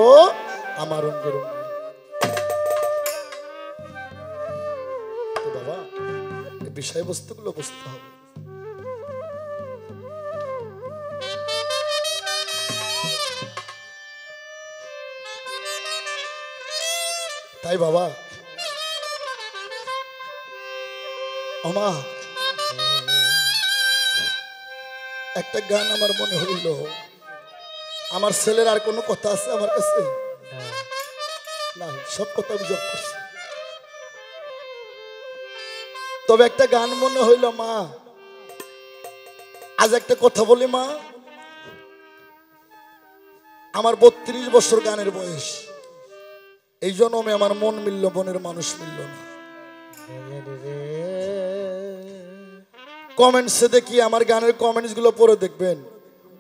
Speaker 1: আমার রঙ্গে রঙ্গে। তো বাবা, এই বিষয়বস্তুগুলো বুঝতে হবে। তাই বাবা, আমা একটা গান আমার মনে হইল, আমার ছেলের আর কোনো কথা আছে আমার কাছে না, সব কথা অভিযোগ করছে, তবে একটা গান মনে হইল মা, আজ একটা কথা বলি মা। আমার 32 বছর গানের বয়স, এই জন্মে আমার মন মিলল, মনের মানুষ মিলল না। কমেন্টসে দেখি, আমার গানের কমেন্টস গুলো পড়ে দেখবেন,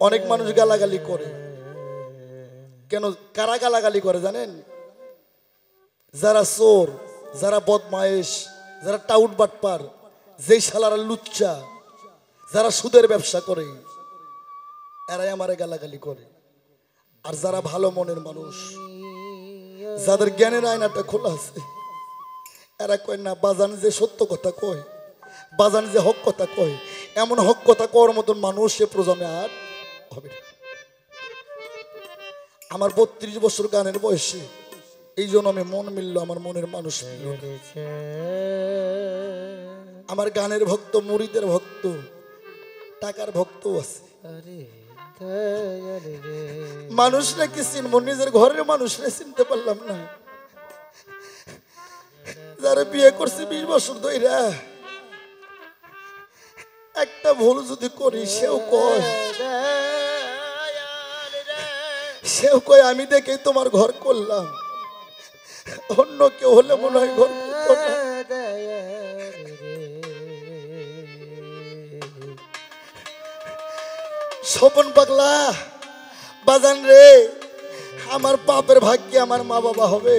Speaker 1: অনেক মানুষ গালাগালি করে। কেন, কারা গালাগালি করে জানেন? যারা চোর, যারা বদমায়েশ, যারা টাউট বাটপার, যেই শালারা লুচ্চা, যারা সুদের ব্যবসা করে, এরাই আমারে গালাগালি করে। আর যারা ভালো মনের মানুষ, যাদের জ্ঞানের আয়নাটা খোলা আছে, এরা কয় না, বাজান যে সত্য কথা কয়, বাজান যে হক কথা কয়, এমন হক কথা কর মতন মানুষ সে প্রজন্মে আর হবে না। আমার 32 বছর গানের বয়সে এই জন্য আমি মন মিলল, আমার মনের মানুষ মিলল। আমার গানের ভক্ত, মুরিদের ভক্ত, টাকার ভক্ত আছে। মানুষরা কি চিনবো, নিজের ঘরের মানুষরা চিনতে পারলাম না। যারা বিয়ে করছে 20 বছর ধইরা, একটা ভুল যদি করি সেও কয় আমি দেখে তোমার ঘর করলাম, অন্য কেউ হলে মনে হয় ঘর করতো না। স্বপন পাগলা বাজান রে, আমার বাপের ভাগ্যে আমার মা বাবা হবে,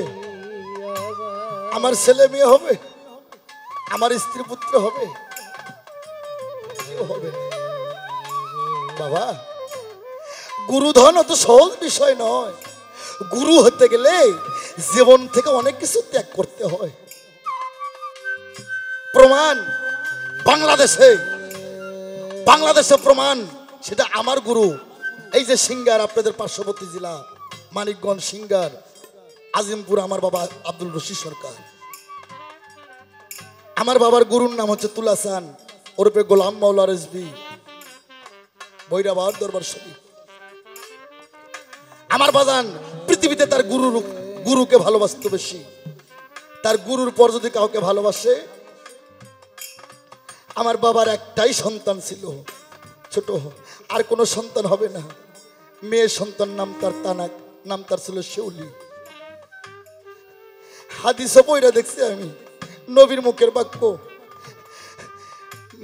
Speaker 1: আমার ছেলে মেয়ে হবে, আমার স্ত্রী পুত্র হবে, হবে বাবা। গুরুধন অত সহজ বিষয় নয়। গুরু হতে গেলে জীবন থেকে অনেক কিছু ত্যাগ করতে হয়। প্রমাণ বাংলাদেশে প্রমাণ, সেটা আমার গুরু। এই যে সিঙ্গার, আপনাদের পার্শ্ববর্তী জেলা মানিকগঞ্জ সিঙ্গার আজিমপুর, আমার বাবা আব্দুল রশিদ সরকার। আমার বাবার গুরুর নাম হচ্ছে তুলাসান ওরফে গোলাম মাওলা রেজবি, বৈরাবাদ দরবার শরীফ। আমার বাজান পৃথিবীতে তার গুরুকে ভালোবাসতো বেশি। তার গুরুর পর যদি কাউকে ভালোবাসে, আমার বাবার একটাই সন্তান ছিল, ছোট, আর কোনো সন্তান হবে না। মেয়ে সন্তান নাম তার তানাক, নাম তার ছিল শিউলি। হাদিসে পড়া দেখছি আমি, নবীর মুখের বাক্য,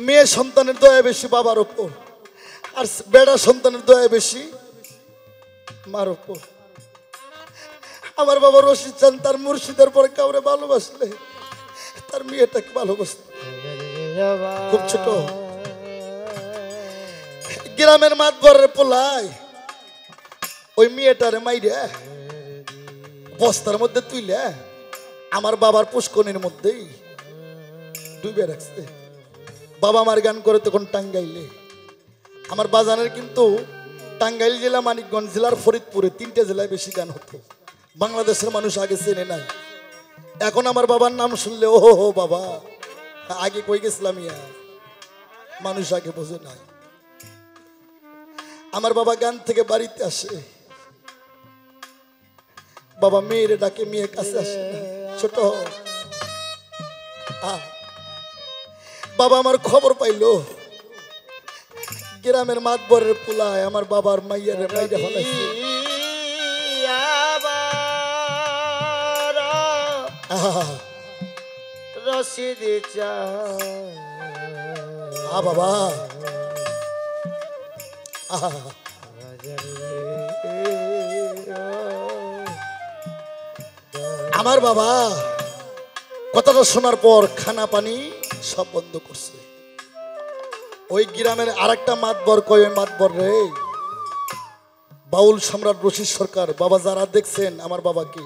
Speaker 1: মেয়ে সন্তানের দয়া বেশি বাবার ওপর, আর বেড়া সন্তানের দয়া বেশি মার ওপর। আমার বাবা রশিদ চান তার মুর্শিদের পরে কাউরে ভালোবাসলে তার মেয়েটাকে ভালোবাসত। খুব ছোট, গ্রামের মাতবরের পোলায় ওই মেয়েটারে মাইরে বস্তার মধ্যে তুইলে আমার বাবার পুষ্কনির মধ্যেই ডুবে রাখছে। বাবা আমার গান করে তখন টাঙ্গাইলে। আমার বাজানের কিন্তু টাঙ্গাইল জেলা, মানিকগঞ্জ জেলার ফরিদপুরে, 3টে জেলায় বেশি গান হতো। বাংলাদেশের মানুষ আগে চেনে নাই। এখন আমার বাবার নাম শুনলে ও হো বাবা, আগে কই গেছিলাম ইয়া, মানুষ আগে বোঝে নাই। আমার বাবা গান থেকে বাড়িতে আসে, বাবা মেয়েরে ডাকে, মেয়ে কাছে আসে না, ছোট বাবা আমার খবর পাইলো গ্রামের মাতবরের পোলায় আমার বাবার মাইয়ারে মাইরে ফেলাইছে।
Speaker 2: রশিদি চা
Speaker 1: বাবা আমার বাবা কথাটা শোনার পর খানা পানি সব বন্ধ করছে। ওই গ্রামের আরেকটা মাতবর কয়, ওই মাতবর রে, বাউল সম্রাট রশিদ সরকার। বাবা যারা দেখছেন আমার বাবাকে,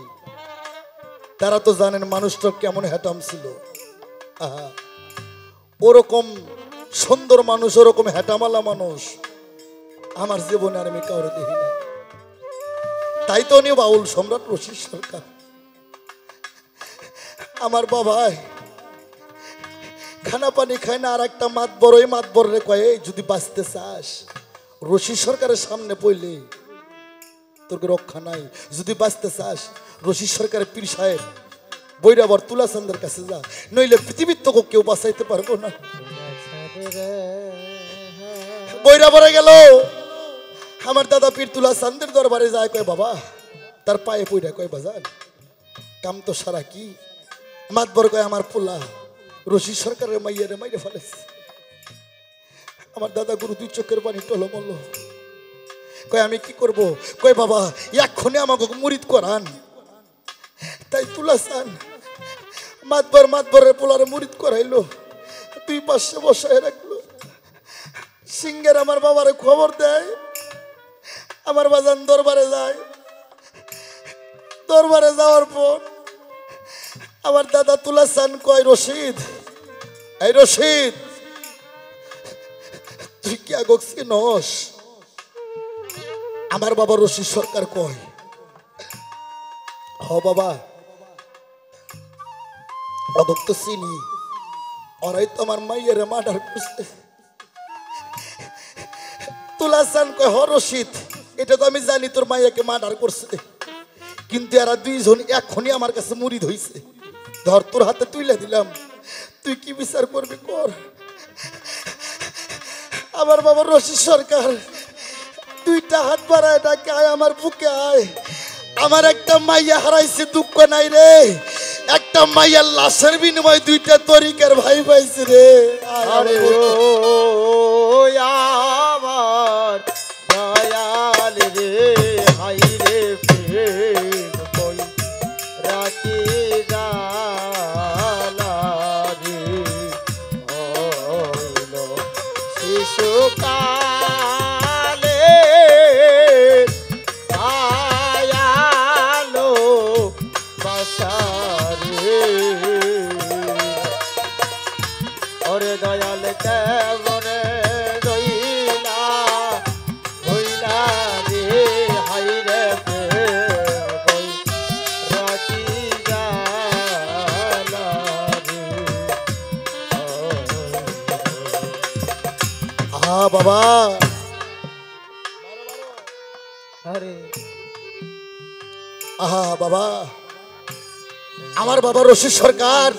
Speaker 1: তারা তো জানেন মানুষটা কেমন হ্যাটাম ছিল। ওরকম সুন্দর মানুষ, ওরকম হ্যাটামালা মানুষ আমার জীবনে আর আমি কাউরে দেখি না। তাই তো উনি বাউল সম্রাট রশিদ সরকার। আমার বাবাই খানা পানি খায় না। আর একটা মাতবর, ওই মাতবর রে কয়ে, যদি বাঁচতে চাস রশিদ সরকারের সামনে পড়লে তোর রক্ষা নাই। যদি বাঁচতে চাস রশিদ সরকারের পীর সাহেব বৈরাবর তুলাচাঁদের কাছে যা, নইলে পৃথিবীর তোকে কেউ বাঁচাইতে পারবো না। বৈরাবরে গেল, আমার দাদা পীর তুলাচাঁদের দরবারে যায়, কয় বাবা, তার পায়ে পইরা কয় বাজান কাম তো সারা কি। মাতবর কয় আমার পোলা রশিদ সরকারের মাইয়ারে মাইরে ফেলেছে। আমার দাদা গুরু দুই চোখের পানি টলমল। কয় আমি কি করব? কয় বাবা এক্ষণে আমাকে মুরিদ করান। তাই তুলাচাঁদ মাতবরের পোলারে মুরিদ করাইলো, 2 পাশে বসায় রাখলো। সিংহের আমার বাবারে খবর দেয়, আমার বাজান দরবারে যায়। দরবারে যাওয়ার পর আমার দাদা তুলাচাঁদ কয়, রশিদ, এই রশিদ, তুই কি আগক চিনস? আমার বাবা রশিদ সরকার কয়, হ বাবা, আগক তো চিনি, ওরাই তো আমার মাইয়ের মার্ডার করছে। তুলাচাঁদ কয়, হ রশিদ, এটা তো আমি জানি তোর মাইয়াকে মার্ডার করছে, কিন্তু এরা 2 জন এখনই আমার কাছে মুরিদ হইছে। ধর তোর হাতে তুইলে দিলাম, তুই কি বিচার করবি কর। আমার বাবা রশিদ সরকার 2টা হাত বাড়ায় ডাকে, আয় আমার বুকে আয়। আমার একটা মাইয়া হারাইছে, দুঃখ নাই রে, একটা মাইয়ার লাশের বিনিময়ে 2টা তরিকার ভাই পাইছে রে।
Speaker 2: আরে ও আমার দয়াল রে, হাই রে প্রেম কই রাখি জালা রে, হইল শিশুকালে আয়ালো বাসারে। ওরে দয়াল কেমনে রইলা হইলা রে, হাই রে প্রেম কই রাখি জালা রে।
Speaker 1: বাবা
Speaker 2: আরে
Speaker 1: বাবা, আমার বাবা রশিদ সরকার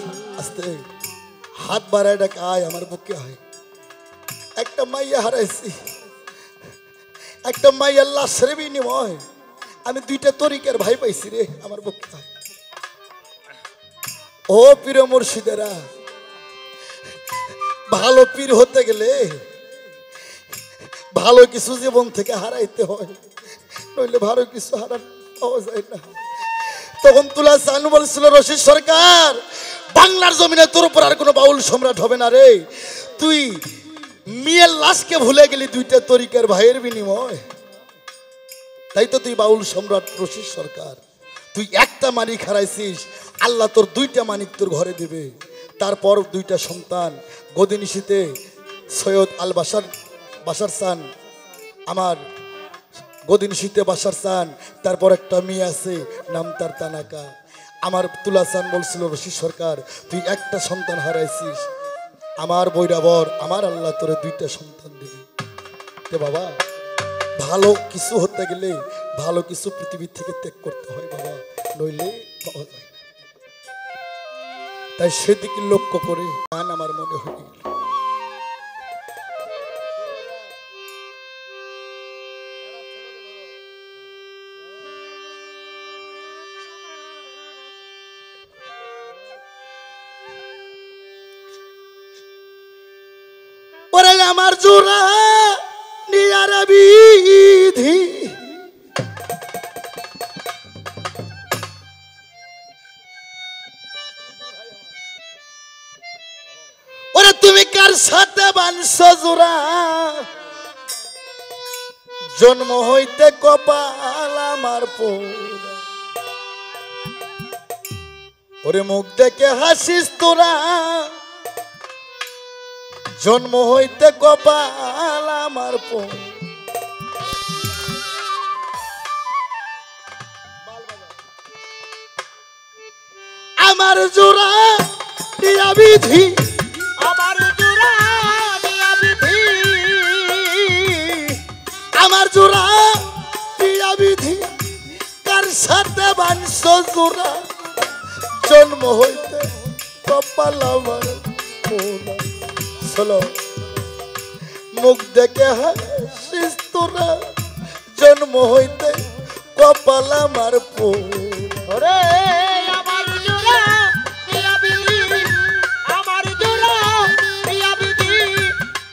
Speaker 1: আস্তে হাত বাড়ায় ডাকে, আয় আমার বুকে আয়। একটা মাইয়া হারাইছি, একটা মাইয়ার লাশের বিনিময় আমি 2টা তরিকার ভাই পাইছি রে, আমার বুকে আয়। ও পীর মুর্শিদেরা, ভালো পীর হতে গেলে ভালো কিছু জীবন থেকে হারাইতে হয়, নইলে ভালো কিছু পাওয়া যায় না। তখন তুলাচাঁদ বলছিল, রশিদ সরকার, বাংলার জমিনে তোর উপর আর কোনো বাউল সম্রাট হবে না রে। তুই মেয়ের লাশকে ভুলে গেলি 2টা তরিকার ভাইয়ের বিনিময়, তাই তো তুই বাউল সম্রাট রশিদ সরকার। তুই একটা মানিক হারাইছিস, আল্লাহ তোর দুইটা মানিক তোর ঘরে দেবে। তারপর দুইটা সন্তান গদিনিশিতে সৈয়দ আল বাশার সান, আমার গদিনিশিতে বাশার সান। তারপর একটা মেয়ে আছে নাম তার তানাকা। আমার তুলা সান বলছিল রশিদ সরকার তুই একটা সন্তান হারাইছিস, আমার বৈরাবর আমার আল্লাহ তোরে দুইটা সন্তান দিবি। বাবা ভালো কিছু হতে গেলে ভালো কিছু পৃথিবীর থেকে ত্যাগ করতে হয় বাবা, নইলে পাওয়া যায় না। তাই সেদিকে লক্ষ্য করে গান আমার মনে হয়ে গেল। ওরে আমার জোড়া নিয়ার বিধি, ওরে তুমি কার সাথে বানছো জোড়া, জন্ম হইতে কপাল আমার পোড়া। ওরে মুখ দেখে হাসিস তোরা, জন্ম হইতে কপাল আমার পোড়া। আমার জোড়া দিয়া বিধি,
Speaker 2: আমার জোড়া দিয়া বিধি,
Speaker 1: আমার জোড়া দিয়া বিধি, কার সাথে বানছো জোড়া, জন্ম হইতে কপাল আমার পোড়া। চলো মুখ দেখে হাসিস তোরা, জন্ম হইতে কপাল আমার পোড়া।
Speaker 2: ওরে আমার জোড়া দিয়া বিধি, আমার জোড়া দিয়া বিধি,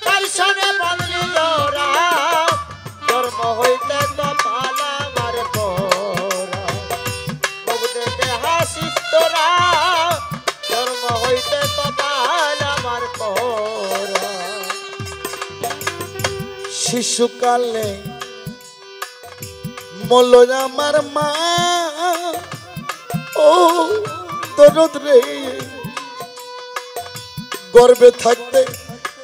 Speaker 2: তার সনে বাঁধলি জোড়া, জন্ম হইতে কপাল আমার পোড়া। মুখ দেখে হাসিস তোরা, জন্ম হইতে কপাল আমার পোড়া।
Speaker 1: শিশুকালে মল আমার মা, ও দরদ রে, গর্বে থাকতে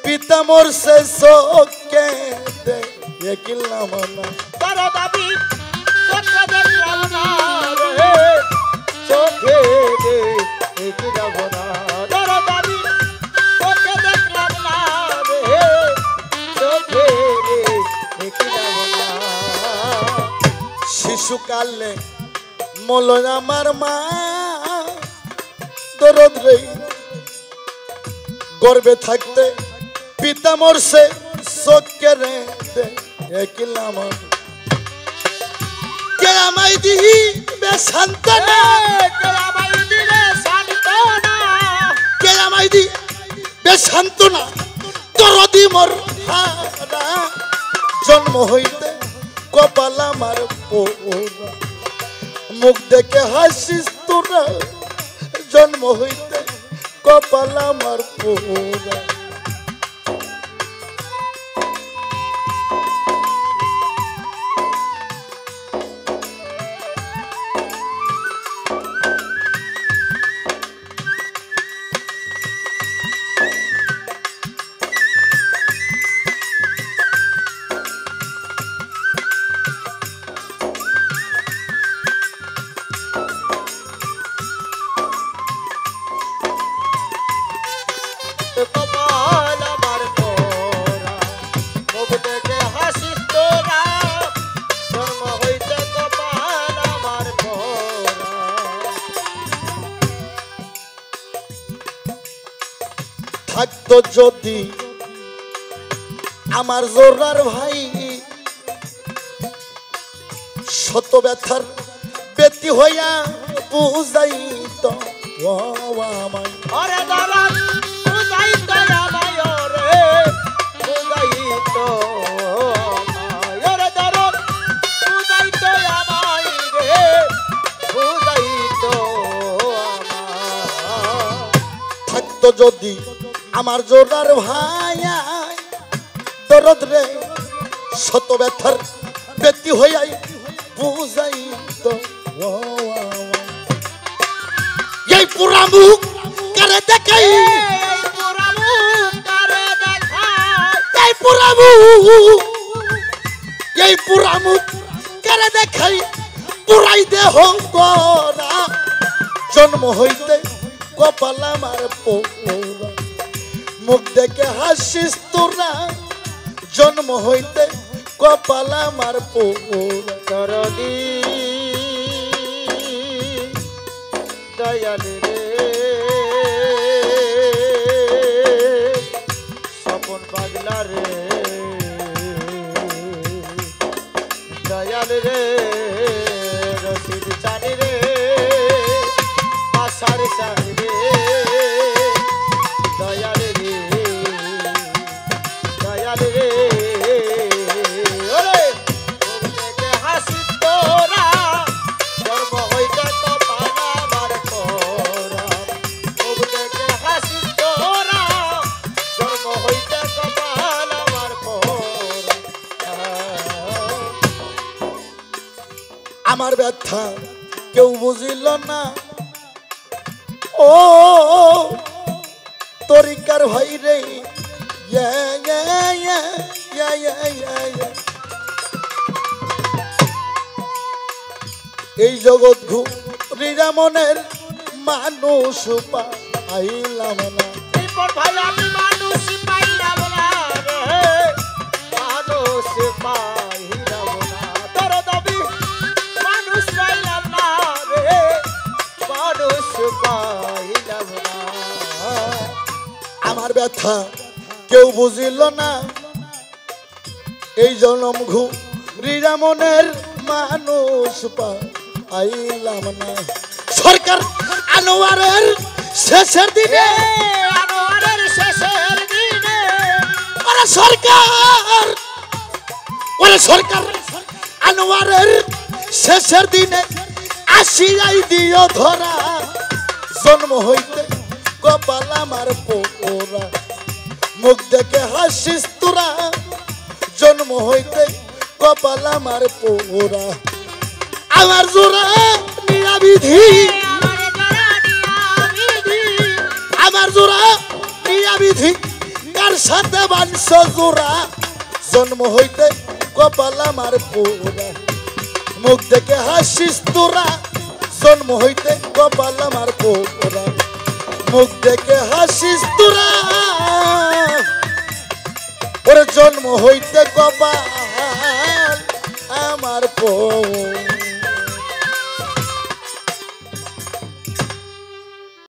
Speaker 1: পিতা মরছে চোখে দেখিলাম না।
Speaker 2: বড় দাবি চোখে দেখলাম না রে, চোখে দেখি যাব না। বড় দাবি চোখে দেখলাম না রে, চোখে দেখি যাব না।
Speaker 1: শিশুকালে মল আমার মা, দরদ রে, গর্বে থাকতে পিতা মরছে চোখে দেখিলাম। কে আমায় দিবে সান্ত্বনা,
Speaker 2: কে আমায় দিবে সান্ত্বনা,
Speaker 1: কে আমায় দিবে সান্ত্বনা, দরদি মোর হারা, জন্ম হইতে কপাল আমার পোড়া। মুখ দেখে হাসিস তোরা, জন্ম হইতে কপাল আমার পোড়া।
Speaker 2: কপাল আমার পোড়া। মুখ দেখে হাসিস তোরা, জন্ম হইতে কপাল আমার পোড়া।
Speaker 1: থাকতো যদি আমার জোরার ভাই, শত ব্যথার ব্যতি হইয়া বুঝাইত আমায়।
Speaker 2: ওরে দাঁড়ান বুঝাইতো আমায়, ওরে বুঝাইতো আমায়। ওরে দাঁড়ান বুঝাইতো আমায় রে, বুঝাইতো আমায়।
Speaker 1: থাকতো যদি আমার জোরার ভাই, দরদ রে, শত ব্যথার ব্যতি হইয়াই বুঝাইত আমায়। এই পুরা মুখ করে দেখাই এই পুরা মুখ করে দেখাই পুরাই দেহ গরা জন্ম হইতে কপাল আমার পোড়া মুখ দেখে হাসিস তোরা জন্ম হইতে কপাল আমার পোড়া
Speaker 2: করদি দয়াল রে স্বপন পাগলা রে দয়াল রে রশিদ চানি রে আশার চানি রে দয়াল রে দয়াল রে ওরে মুখে হাসি তোরা জন্ম হইতে তো পানা আমার তোরা মুখে হাসি তোরা জন্ম হইতে তো পানা আমার তোরা
Speaker 1: আমার ব্যথা কেউ বুঝিল না ও তরিকার ভাই রে এই জগৎ ঘুরিরা মনের মানুষ পাইলাম না
Speaker 2: এরপর ভাই আমি মানুষ পাইলাম না রে মানুষ পাইলাম না তোর দাবি মানুষ পাইলাম না রে মানুষ পাইলাম না
Speaker 1: আমার ব্যথা কেউ বুঝিল না এই জনম ঘুরিরা মনের মানুষ পাইলাম না সরকার আনোয়ারের শেষের দিনে
Speaker 2: আনোয়ারের শেষের দিনে
Speaker 1: ওরে সরকার আনোয়ারের শেষের দিনে আসিয়াই দিও ধরা জন্ম হইতে কপাল আমার পোড়া মুখ দেখে হাসিস তোরা জন্ম হইতে কপাল আমার পোড়া আমার জোড়া নিরাবিধি আমার জোড়া নিরাবিধি কার সাথে বাংশ জোড়া জন্ম হইতে কপাল আমার পোড়া মুখ দেখে হাসিস তোরা জন্ম হইতে কপাল আমার পোড়া মুখ দেখে হাসিস তোরা ওরে জন্ম হইতে কপাল আমার পোড়া